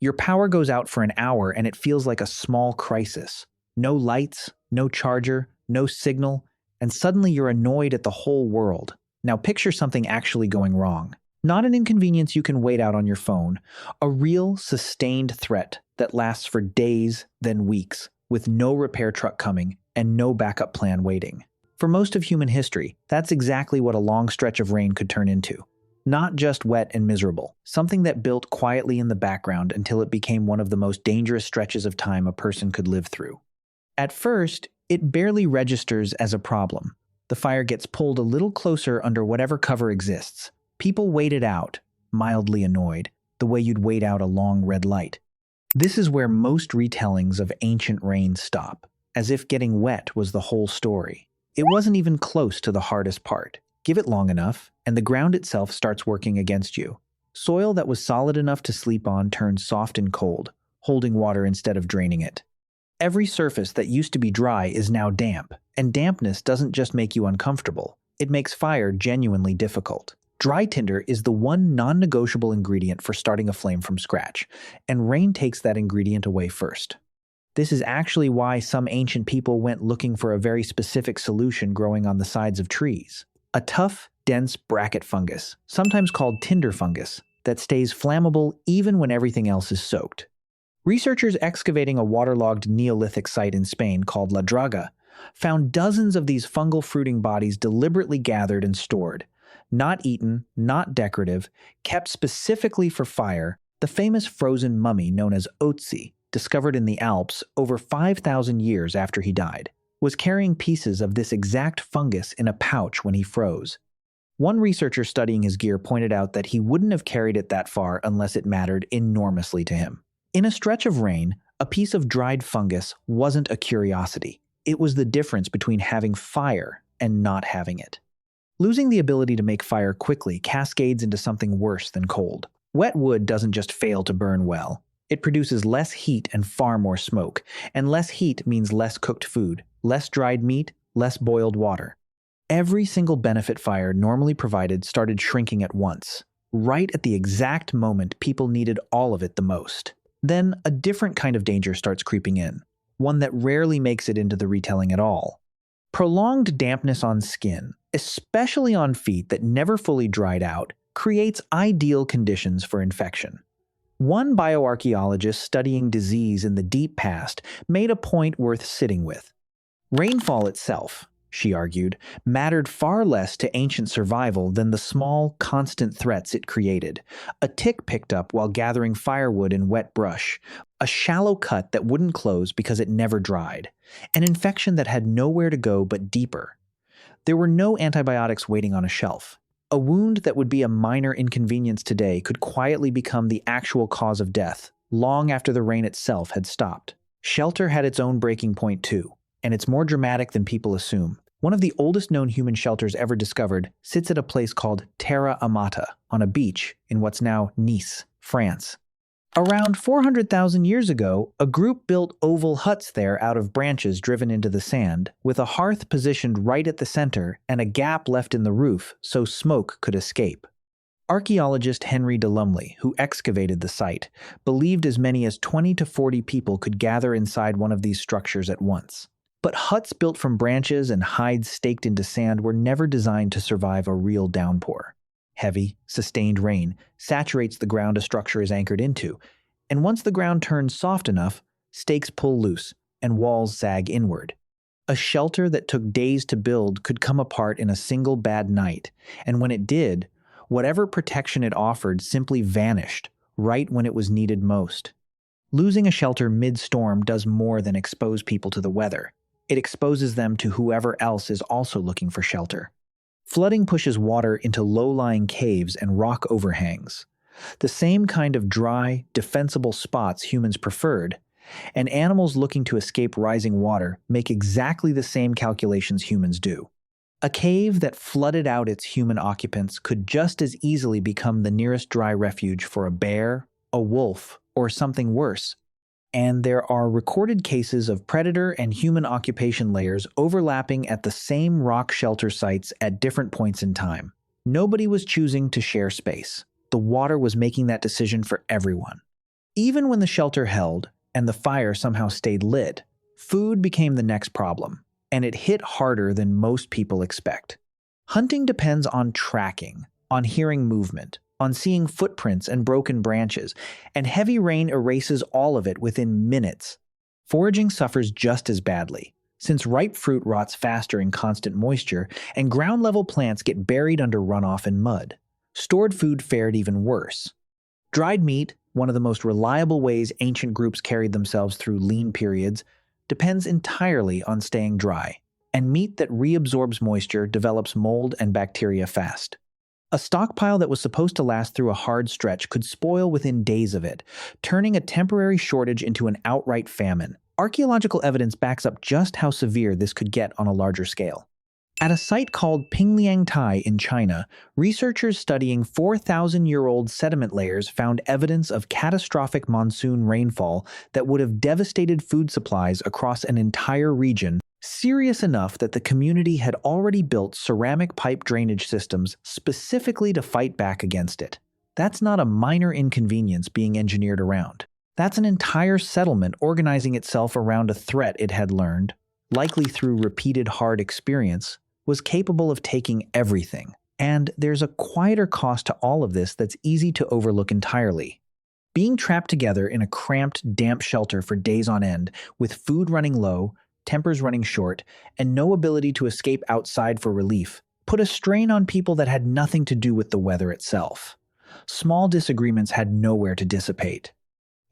Your power goes out for an hour and it feels like a small crisis. No lights, no charger, no signal, and suddenly you're annoyed at the whole world. Now picture something actually going wrong. Not an inconvenience you can wait out on your phone, a real, sustained threat that lasts for days, then weeks, with no repair truck coming and no backup plan waiting. For most of human history, that's exactly what a long stretch of rain could turn into. Not just wet and miserable, something that built quietly in the background until it became one of the most dangerous stretches of time a person could live through. At first, it barely registers as a problem. The fire gets pulled a little closer under whatever cover exists. People wait it out, mildly annoyed, the way you'd wait out a long red light. This is where most retellings of ancient rain stop, as if getting wet was the whole story. It wasn't even close to the hardest part. Give it long enough, and the ground itself starts working against you. Soil that was solid enough to sleep on turns soft and cold, holding water instead of draining it. Every surface that used to be dry is now damp, and dampness doesn't just make you uncomfortable, it makes fire genuinely difficult. Dry tinder is the one non-negotiable ingredient for starting a flame from scratch, and rain takes that ingredient away first. This is actually why some ancient people went looking for a very specific solution growing on the sides of trees. A tough, dense bracket fungus, sometimes called tinder fungus, that stays flammable even when everything else is soaked. Researchers excavating a waterlogged Neolithic site in Spain called La Draga found dozens of these fungal fruiting bodies deliberately gathered and stored. Not eaten, not decorative, kept specifically for fire. The famous frozen mummy known as Ötzi, discovered in the Alps over 5,000 years after he died, was carrying pieces of this exact fungus in a pouch when he froze. One researcher studying his gear pointed out that he wouldn't have carried it that far unless it mattered enormously to him. In a stretch of rain, a piece of dried fungus wasn't a curiosity. It was the difference between having fire and not having it. Losing the ability to make fire quickly cascades into something worse than cold. Wet wood doesn't just fail to burn well. It produces less heat and far more smoke, and less heat means less cooked food, less dried meat, less boiled water. Every single benefit fire normally provided started shrinking at once, right at the exact moment people needed all of it the most. Then a different kind of danger starts creeping in, one that rarely makes it into the retelling at all. Prolonged dampness on skin, especially on feet that never fully dried out, creates ideal conditions for infection. One bioarchaeologist studying disease in the deep past made a point worth sitting with. Rainfall itself, she argued, mattered far less to ancient survival than the small, constant threats it created. A tick picked up while gathering firewood in wet brush, a shallow cut that wouldn't close because it never dried, an infection that had nowhere to go but deeper. There were no antibiotics waiting on a shelf. A wound that would be a minor inconvenience today could quietly become the actual cause of death, long after the rain itself had stopped. Shelter had its own breaking point too, and it's more dramatic than people assume. One of the oldest known human shelters ever discovered sits at a place called Terra Amata on a beach in what's now Nice, France. Around 400,000 years ago, a group built oval huts there out of branches driven into the sand, with a hearth positioned right at the center and a gap left in the roof so smoke could escape. Archaeologist Henry de Lumley, who excavated the site, believed as many as 20 to 40 people could gather inside one of these structures at once. But huts built from branches and hides staked into sand were never designed to survive a real downpour. Heavy, sustained rain saturates the ground a structure is anchored into, and once the ground turns soft enough, stakes pull loose and walls sag inward. A shelter that took days to build could come apart in a single bad night, and when it did, whatever protection it offered simply vanished right when it was needed most. Losing a shelter mid-storm does more than expose people to the weather. It exposes them to whoever else is also looking for shelter. Flooding pushes water into low-lying caves and rock overhangs, the same kind of dry, defensible spots humans preferred, and animals looking to escape rising water make exactly the same calculations humans do. A cave that flooded out its human occupants could just as easily become the nearest dry refuge for a bear, a wolf, or something worse. And there are recorded cases of predator and human occupation layers overlapping at the same rock shelter sites at different points in time. Nobody was choosing to share space. The water was making that decision for everyone. Even when the shelter held and the fire somehow stayed lit, food became the next problem, and it hit harder than most people expect. Hunting depends on tracking, on hearing movement, on seeing footprints and broken branches, and heavy rain erases all of it within minutes. Foraging suffers just as badly, since ripe fruit rots faster in constant moisture and ground-level plants get buried under runoff and mud. Stored food fared even worse. Dried meat, one of the most reliable ways ancient groups carried themselves through lean periods, depends entirely on staying dry, and meat that reabsorbs moisture develops mold and bacteria fast. A stockpile that was supposed to last through a hard stretch could spoil within days of it, turning a temporary shortage into an outright famine. Archaeological evidence backs up just how severe this could get on a larger scale. At a site called Pingliangtai in China, researchers studying 4,000-year-old sediment layers found evidence of catastrophic monsoon rainfall that would have devastated food supplies across an entire region, serious enough that the community had already built ceramic pipe drainage systems specifically to fight back against it. That's not a minor inconvenience being engineered around. That's an entire settlement organizing itself around a threat it had learned, likely through repeated hard experience, was capable of taking everything. And there's a quieter cost to all of this that's easy to overlook entirely. Being trapped together in a cramped, damp shelter for days on end, with food running low, tempers running short, and no ability to escape outside for relief, put a strain on people that had nothing to do with the weather itself. Small disagreements had nowhere to dissipate.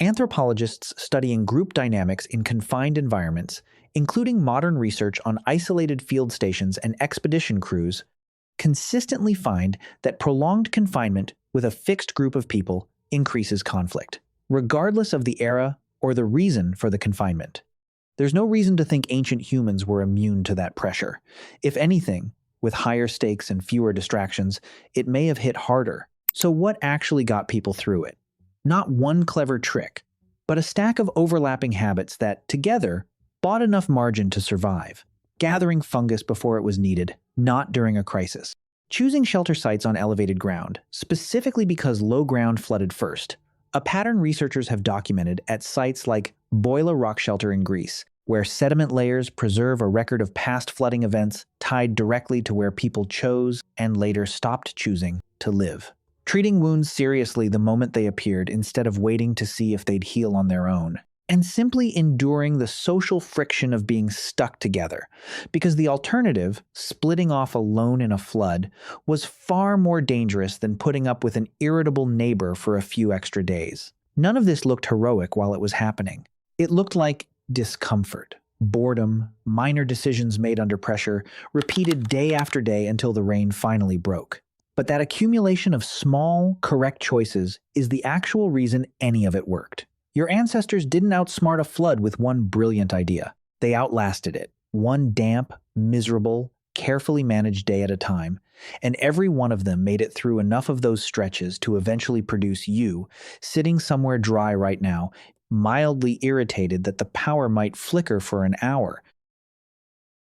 Anthropologists studying group dynamics in confined environments, including modern research on isolated field stations and expedition crews, consistently find that prolonged confinement with a fixed group of people increases conflict, regardless of the era or the reason for the confinement. There's no reason to think ancient humans were immune to that pressure. If anything, with higher stakes and fewer distractions, it may have hit harder. So what actually got people through it? Not one clever trick, but a stack of overlapping habits that, together, bought enough margin to survive. Gathering fungus before it was needed, not during a crisis. Choosing shelter sites on elevated ground, specifically because low ground flooded first. A pattern researchers have documented at sites like Boila Rock Shelter in Greece, where sediment layers preserve a record of past flooding events tied directly to where people chose and later stopped choosing to live. Treating wounds seriously the moment they appeared instead of waiting to see if they'd heal on their own. And simply enduring the social friction of being stuck together, because the alternative, splitting off alone in a flood, was far more dangerous than putting up with an irritable neighbor for a few extra days. None of this looked heroic while it was happening. It looked like discomfort, boredom, minor decisions made under pressure, repeated day after day until the rain finally broke. But that accumulation of small, correct choices is the actual reason any of it worked. Your ancestors didn't outsmart a flood with one brilliant idea. They outlasted it, one damp, miserable, carefully managed day at a time, and every one of them made it through enough of those stretches to eventually produce you, sitting somewhere dry right now, mildly irritated that the power might flicker for an hour,